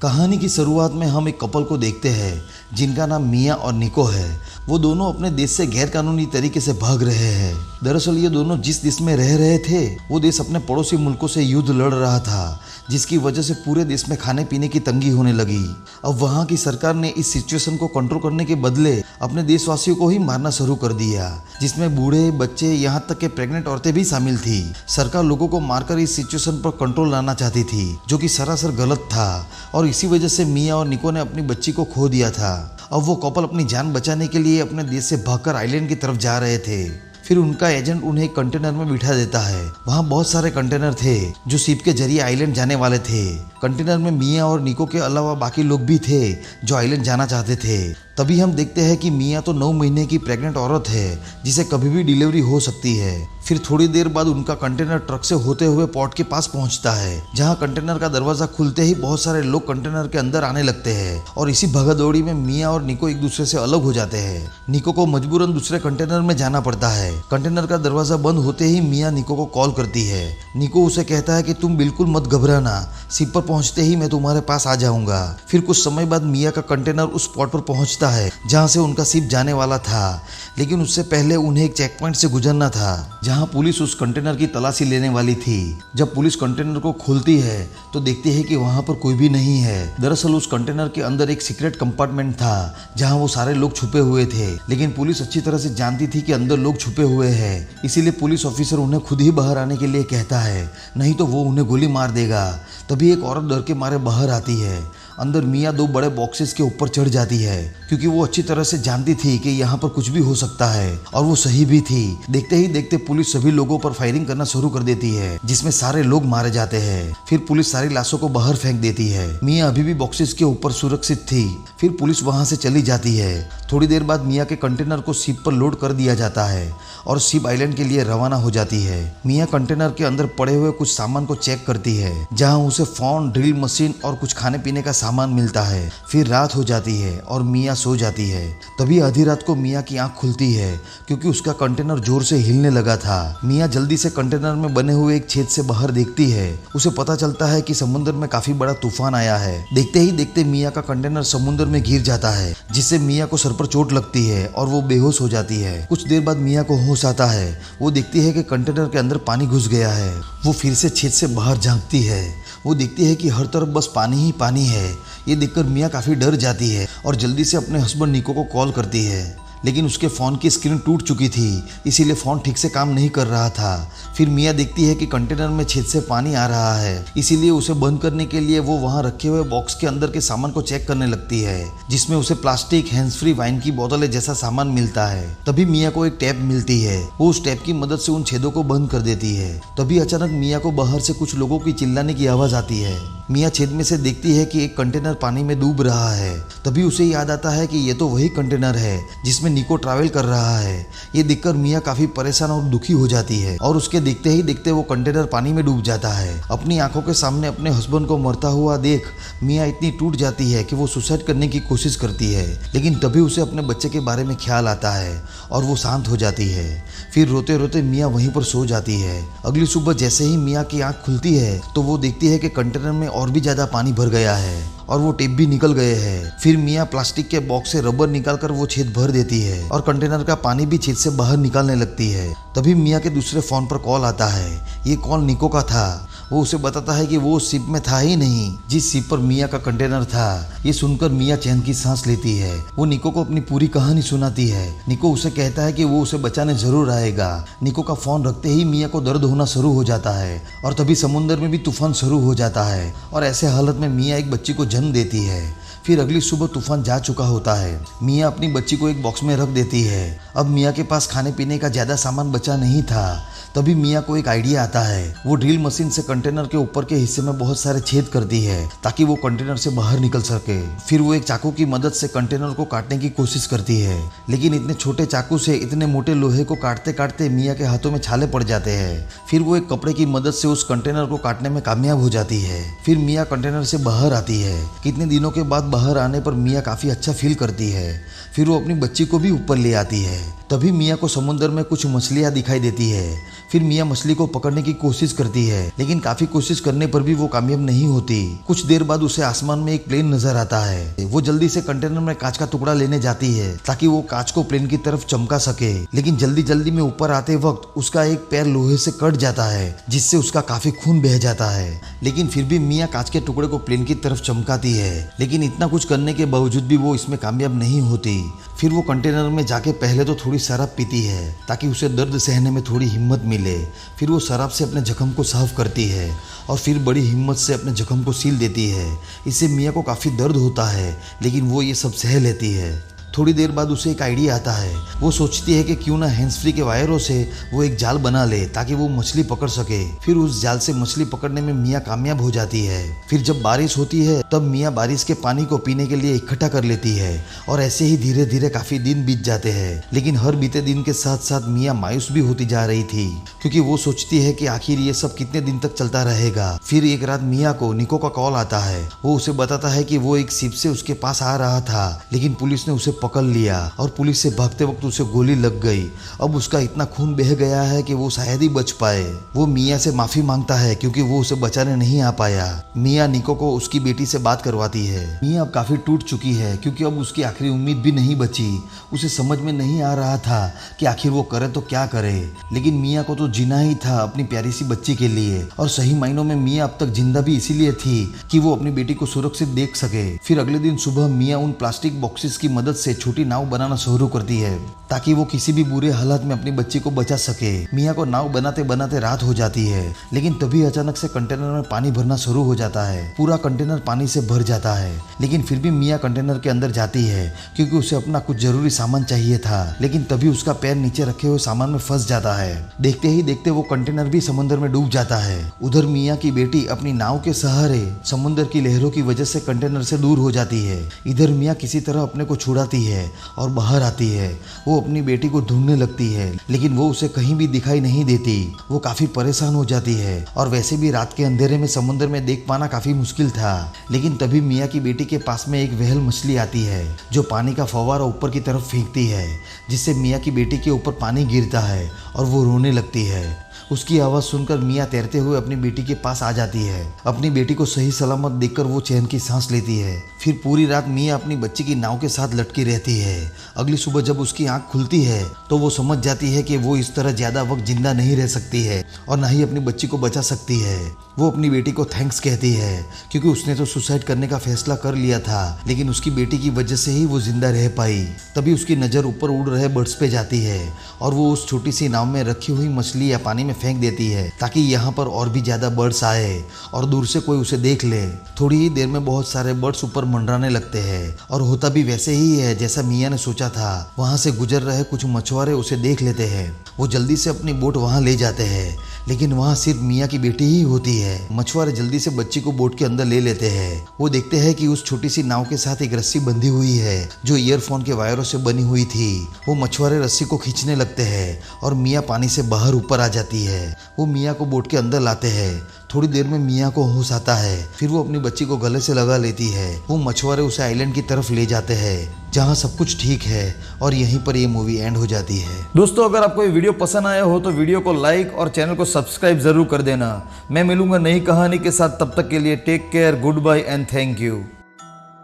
कहानी की शुरुआत में हम एक कपल को देखते हैं जिनका नाम मिया और निको है। वो दोनों अपने देश से गैर कानूनी तरीके से भाग रहे हैं। दरअसल ये दोनों जिस देश में रह रहे थे वो देश अपने पड़ोसी मुल्कों से युद्ध लड़ रहा था, जिसकी वजह से पूरे देश में खाने पीने की तंगी होने लगी। अब वहाँ की सरकार ने इस सिचुएशन को कंट्रोल करने के बदले अपने देशवासियों को ही मारना शुरू कर दिया, जिसमें बूढ़े, बच्चे, यहाँ तक के प्रेग्नेंट औरतें भी शामिल थी। सरकार लोगों को मारकर इस सिचुएशन पर कंट्रोल लाना चाहती थी, जो कि सरासर गलत था, और इसी वजह से मिया और निको ने अपनी बच्ची को खो दिया था। अब वो कपल अपनी जान बचाने के लिए अपने देश से भागकर आइलैंड की तरफ जा रहे थे। फिर उनका एजेंट उन्हें एक कंटेनर में बिठा देता है। वहाँ बहुत सारे कंटेनर थे जो शिप के जरिए आइलैंड जाने वाले थे। कंटेनर में मिया और निको के अलावा बाकी लोग भी थे जो आइलैंड जाना चाहते थे। तभी हम देखते हैं कि मिया तो 9 महीने की प्रेग्नेंट औरत है जिसे कभी भी डिलीवरी हो सकती है। फिर थोड़ी देर बाद उनका कंटेनर ट्रक से होते हुए पोर्ट के पास पहुंचता है, जहां कंटेनर का दरवाजा खुलते ही बहुत सारे लोग कंटेनर के अंदर आने लगते हैं और इसी भगदौड़ी में मिया और निको एक दूसरे से अलग हो जाते हैं। निको को मजबूरन दूसरे कंटेनर में जाना पड़ता है। कंटेनर का दरवाजा बंद होते ही मिया निको को कॉल करती है। निको उसे कहता है कि तुम बिल्कुल मत घबराना, शिप पर पहुंचते ही मैं तुम्हारे पास आ जाऊंगा। फिर कुछ समय बाद मिया का कंटेनर उस स्पॉट पर पहुंचता है जहां से उनका शिप जाने वाला था, लेकिन उससे पहले उन्हें एक चेक पॉइंट से गुजरना था जहां पुलिस उस कंटेनर की तलाशी लेने वाली थी। जब पुलिस कंटेनर को खोलती है तो देखती है कि वहां पर कोई भी नहीं है। दरअसल उस कंटेनर के अंदर एक सीक्रेट कंपार्टमेंट था जहां वो सारे लोग छुपे हुए थे, लेकिन पुलिस अच्छी तरह से जानती थी कि अंदर लोग छुपे हुए हैं, इसीलिए पुलिस ऑफिसर उन्हें खुद ही बाहर आने के लिए कहता है, नहीं तो वो उन्हें गोली मार देगा। तभी एक औरत डर के मारे बाहर आती है। अंदर मिया 2 बड़े बॉक्सेस के ऊपर चढ़ जाती है, क्योंकि वो अच्छी तरह से जानती थी कि यहाँ पर कुछ भी हो सकता है, और वो सही भी थी। देखते ही देखते पुलिस सभी लोगों पर फायरिंग करना शुरू कर देती है, जिसमें सारे लोग मारे जाते हैं। फिर पुलिस सारी लाशों को बाहर फेंक देती है। मिया अभी भी बॉक्सेस के ऊपर सुरक्षित थी। फिर पुलिस वहां से चली जाती है। थोड़ी देर बाद मिया के कंटेनर को शिप पर लोड कर दिया जाता है और शिप आइलैंड के लिए रवाना हो जाती है। मिया कंटेनर के अंदर पड़े हुए कुछ सामान को चेक करती है, जहां उसे फोन, ड्रिल मशीन और कुछ खाने पीने का सामान मिलता है। फिर रात हो जाती है और मिया सो जाती है। तभी आधी रात को मिया की आंख खुलती है, क्योंकि उसका कंटेनर जोर से हिलने लगा था। मिया जल्दी से कंटेनर में बने हुए एक छेद से बाहर देखती है। उसे पता चलता है कि समुद्र में काफी बड़ा तूफान आया है। देखते ही देखते मिया का कंटेनर समुद्र में गिर जाता है, जिससे मिया को सर पर चोट लगती है और वो बेहोश हो जाती है। कुछ देर बाद मिया को होश आता है। वो देखती है कि कंटेनर के अंदर पानी घुस गया है। वो फिर से छेद से बाहर झांकती है। वो देखती है कि हर तरफ बस पानी ही पानी है। ये देखकर मिया काफी डर जाती है और जल्दी से अपने हस्बैंड निको को कॉल करती है, लेकिन उसके फ़ोन की स्क्रीन टूट चुकी थी, इसीलिए फ़ोन ठीक से काम नहीं कर रहा था। फिर मिया देखती है कि कंटेनर में छेद से पानी आ रहा है, इसीलिए उसे बंद करने के लिए वो वहाँ रखे हुए बॉक्स के अंदर के सामान को चेक करने लगती है, जिसमें उसे प्लास्टिक, हैंड्स फ्री वाइन की बोतलें जैसा सामान मिलता है। तभी मिया को एक टैप मिलती है। वो उस टैप की मदद से उन छेदों को बंद कर देती है। तभी अचानक मिया को बाहर से कुछ लोगों की चिल्लाने की आवाज़ आती है। मिया छेद में से देखती है कि एक कंटेनर पानी में डूब रहा है। तभी उसे याद आता है कि ये तो वही कंटेनर है जिसमें निको ट्रैवल कर रहा है। ये देखकर मिया काफी परेशान और दुखी हो जाती है और उसके देखते ही देखते वो कंटेनर पानी में डूब जाता है। अपनी आंखों के सामने अपने हस्बैंड को मरता हुआ देख मिया इतनी टूट जाती है कि वो सुसाइड करने की कोशिश करती है, लेकिन तभी उसे अपने बच्चे के बारे में ख्याल आता है और वो शांत हो जाती है। फिर रोते रोते मिया वहीं पर सो जाती है। अगली सुबह जैसे ही मिया की आंख खुलती है तो वो देखती है कि कंटेनर में और भी ज्यादा पानी भर गया है और वो टेप भी निकल गए हैं। फिर मिया प्लास्टिक के बॉक्स से रबर निकालकर वो छेद भर देती है और कंटेनर का पानी भी छेद से बाहर निकालने लगती है। तभी मिया के दूसरे फोन पर कॉल आता है। ये कॉल निको का था। वो उसे बताता है कि वो शिप में था ही नहीं जिस शिप पर मिया का कंटेनर था। ये सुनकर मिया चैन की सांस लेती है। वो निको को अपनी पूरी कहानी सुनाती है। निको उसे कहता है कि वो उसे बचाने जरूर आएगा। निको का फोन रखते ही मिया को दर्द होना शुरू हो जाता है और तभी समुद्र में भी तूफान शुरू हो जाता है और ऐसे हालत में मिया एक बच्ची को जन्म देती है। फिर अगली सुबह तूफान जा चुका होता है। मिया अपनी बच्ची को एक बॉक्स में रख देती है। अब मिया के पास खाने पीने का ज्यादा सामान बचा नहीं था। तभी मिया को एक आइडिया आता है। वो ड्रिल मशीन से कंटेनर के ऊपर के हिस्से में बहुत सारे छेद करती है ताकि वो कंटेनर से बाहर निकल सके। फिर वो एक चाकू की मदद से कंटेनर को काटने की कोशिश करती है, लेकिन इतने छोटे चाकू से इतने मोटे लोहे को काटते काटते मिया के हाथों में छाले पड़ जाते हैं। फिर वो एक कपड़े की मदद से उस कंटेनर को काटने में कामयाब हो जाती है। फिर मिया कंटेनर से बाहर आती है। कितने दिनों के बाद बाहर आने पर मिया काफी अच्छा फील करती है। फिर वो अपनी बच्ची को भी ऊपर ले आती है। तभी मिया को समुद्र में कुछ मछलियाँ दिखाई देती है। फिर मियाँ मछली को पकड़ने की कोशिश करती है, लेकिन काफी कोशिश करने पर भी वो कामयाब नहीं होती। कुछ देर बाद उसे आसमान में एक प्लेन नजर आता है। वो जल्दी से कंटेनर में कांच का टुकड़ा लेने जाती है ताकि वो कांच को प्लेन की तरफ चमका सके, लेकिन जल्दी जल्दी में ऊपर आते वक्त उसका एक पैर लोहे से कट जाता है, जिससे उसका काफी खून बह जाता है। लेकिन फिर भी मियाँ कांच के टुकड़े को प्लेन की तरफ चमकाती है, लेकिन इतना कुछ करने के बावजूद भी वो इसमें कामयाब नहीं होती। फिर वो कंटेनर में जाके पहले तो थोड़ी शराब पीती है ताकि उसे दर्द सहने में थोड़ी हिम्मत मिले। फिर वो शराब से अपने जख्म को साफ करती है और फिर बड़ी हिम्मत से अपने जख्म को सील देती है। इससे मियाँ को काफ़ी दर्द होता है, लेकिन वो ये सब सह लेती है। थोड़ी देर बाद उसे एक आइडिया आता है। वो सोचती है कि क्यों ना हैंड्स फ्री के वायरों से वो एक जाल बना ले ताकि वो मछली पकड़ सके। फिर उस जाल से मछली पकड़ने में मियाँ कामयाब हो जाती है। फिर जब बारिश होती है तब मियाँ बारिश के पानी को पीने के लिए इकट्ठा कर लेती है और ऐसे ही धीरे धीरे काफी दिन बीत जाते हैं। लेकिन हर बीते दिन के साथ साथ मियाँ मायूस भी होती जा रही थी, क्योंकि वो सोचती है कि आखिर ये सब कितने दिन तक चलता रहेगा। फिर एक रात मियाँ को निको का कॉल आता है। वो उसे बताता है कि वो एक शिप से उसके पास आ रहा था, लेकिन पुलिस ने उसे पकड़ लिया और पुलिस से भागते वक्त उसे गोली लग गई। अब उसका इतना खून बह गया है कि वो शायद ही बच पाए। वो मियाँ से माफी मांगता है क्योंकि वो उसे बचाने नहीं आ पाया। मियाँ निको को उसकी बेटी से बात करवाती है। मियाँ अब काफी टूट चुकी है क्योंकि अब उसकी आखिरी उम्मीद भी नहीं बची। उसे समझ में नहीं आ रहा था कि आखिर वो करे तो क्या करे, लेकिन मियाँ को तो जीना ही था अपनी प्यारी सी बच्ची के लिए। और सही मायनों में मियाँ अब तक जिंदा भी इसीलिए थी कि वो अपनी बेटी को सुरक्षित देख सके। फिर अगले दिन सुबह मियाँ उन प्लास्टिक बॉक्सेस की मदद से छोटी नाव बनाना शुरू करती है ताकि वो किसी भी बुरे हालात में अपनी बच्ची को बचा सके। मियाँ को नाव बनाते बनाते रात हो जाती है, लेकिन तभी अचानक से कंटेनर में पानी भरना शुरू हो जाता है। पूरा कंटेनर पानी से भर जाता है, लेकिन फिर भी मियाँ कंटेनर के अंदर जाती है क्योंकि उसे अपना कुछ जरूरी सामान चाहिए था। लेकिन तभी उसका पैर नीचे रखे हुए सामान में फंस जाता है। देखते ही देखते वो कंटेनर भी समुद्र में डूब जाता है। उधर मियाँ की बेटी अपनी नाव के सहारे समुद्र की लहरों की वजह से कंटेनर से दूर हो जाती है। इधर मियाँ किसी तरह अपने को छुड़ाती है और बाहर आती है। वो अपनी बेटी को ढूंढने लगती है, लेकिन वो उसे कहीं भी दिखाई नहीं देती। वो काफी परेशान हो जाती है और वैसे भी रात के अंधेरे में समुद्र में देख पाना काफी मुश्किल था। लेकिन तभी मियाँ की बेटी के पास में एक व्हेल मछली आती है जो पानी का फव्वारा ऊपर की तरफ फेंकती है, जिससे मियाँ की बेटी के ऊपर पानी गिरता है और वो रोने लगती है। उसकी आवाज़ सुनकर मियाँ तैरते हुए अपनी बेटी के पास आ जाती है। अपनी बेटी को सही सलामत देखकर वो चैन की सांस लेती है। फिर पूरी रात मियाँ अपनी बच्ची की नाव के साथ लटकी रहती है। अगली सुबह जब उसकी आंख खुलती है तो वो समझ जाती है कि वो इस तरह ज़्यादा वक्त जिंदा नहीं रह सकती है और ना ही अपनी बच्ची को बचा सकती है। वो अपनी बेटी को थैंक्स कहती है क्योंकि उसने तो सुसाइड करने का फैसला कर लिया था, लेकिन उसकी बेटी की वजह से ही वो जिंदा रह पाई। तभी उसकी नज़र ऊपर उड़ रहे बर्ड्स पे जाती है और वो उस छोटी सी नाव में रखी हुई मछली या पानी में फेंक देती है ताकि यहाँ पर और भी ज़्यादा बर्ड्स आए और दूर से कोई उसे देख ले। थोड़ी ही देर में बहुत सारे बर्ड्स ऊपर मंडराने लगते हैं और होता भी वैसे ही है जैसा मियाँ ने सोचा था। वहाँ से गुजर रहे कुछ मछुआरे उसे देख लेते हैं। वो जल्दी से अपनी बोट वहाँ ले जाते हैं, लेकिन वहाँ सिर्फ मियाँ की बेटी ही होती है। मछुआरे जल्दी से बच्ची को बोट के अंदर ले लेते हैं। वो देखते हैं कि उस छोटी सी नाव के साथ एक रस्सी बंधी हुई है जो ईयरफोन के वायरों से बनी हुई थी। वो मछुआरे रस्सी को खींचने लगते हैं और मियाँ पानी से बाहर ऊपर आ जाती है। वो मियाँ को बोट के अंदर लाते हैं। थोड़ी देर में मियाँ को होश आता है। फिर वो अपनी बच्ची को गले से लगा लेती है। वो मछुआरे उसे आइलैंड की तरफ ले जाते हैं जहाँ सब कुछ ठीक है और यहीं पर ये मूवी एंड हो जाती है। दोस्तों, अगर आपको ये वीडियो पसंद आया हो तो वीडियो को लाइक और चैनल को सब्सक्राइब जरूर कर देना। मैं मिलूंगा नई कहानी के साथ, तब तक के लिए take care, goodbye and thank you.